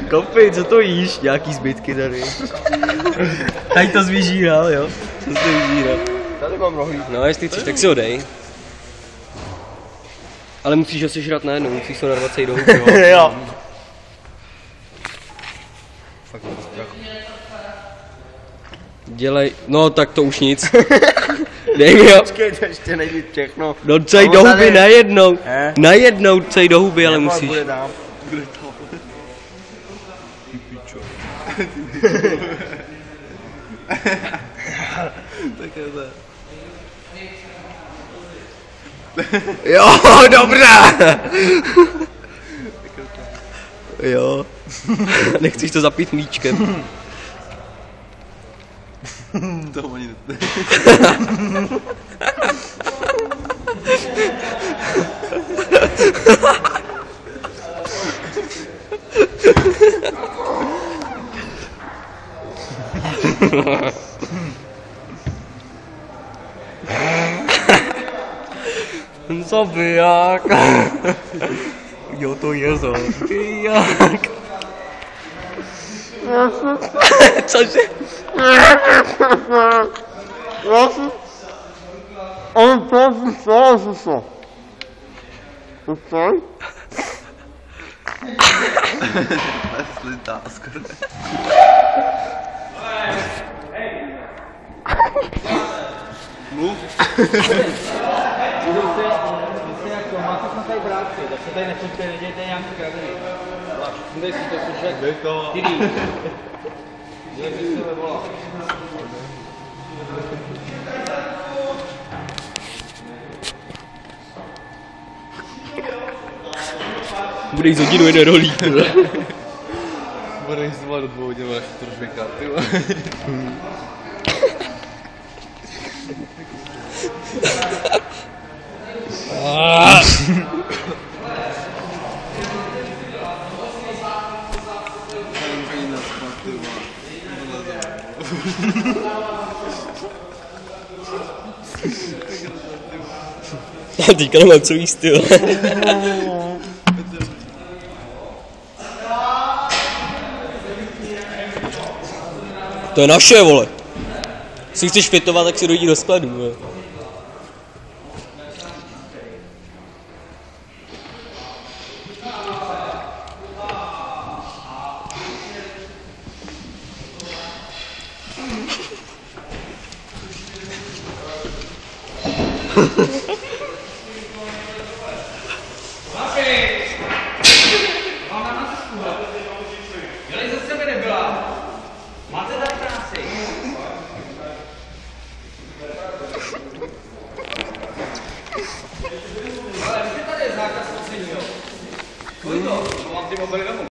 Kopi, co to jíš? Nějaký zbytky tady. Tady to zvyžíral, jo? Co to vyžíral? Tady mám rohlík. No, jestli chceš, tak si ho dej. Ale musíš ho sežrat najednou, musíš to narvat do huby, jo? Jo. Fakt mám strach. Dělej, no tak to už nic. Dej mi ho. Počkej, to ještě není všechno. No cej do huby najednou. He? Najednou cej do huby, ale musíš. Bude dám. Tak je to. Jo, dobrá. Jo. Nechceš to zapít mlíčkem. To ani ne. Zabiják. Jo, to je zabiják. Cože? Slitá skoro. Mluv. Máte jsme tady práci, tak se tady nechoďte, nedějte nějaký kraviny. Můžete si to slyšet. Tidý. Že bych se nevolal. Bude jít z hodinu jeden rolík. Bude jít zvolat do 2 hodin, až to řvěká, ty vole. Já teďka nemám co jíst, ty. To je naše, vole. Jestli chceš fitovat, tak si dojdi do skladu, vole. Mám ty mobily domů.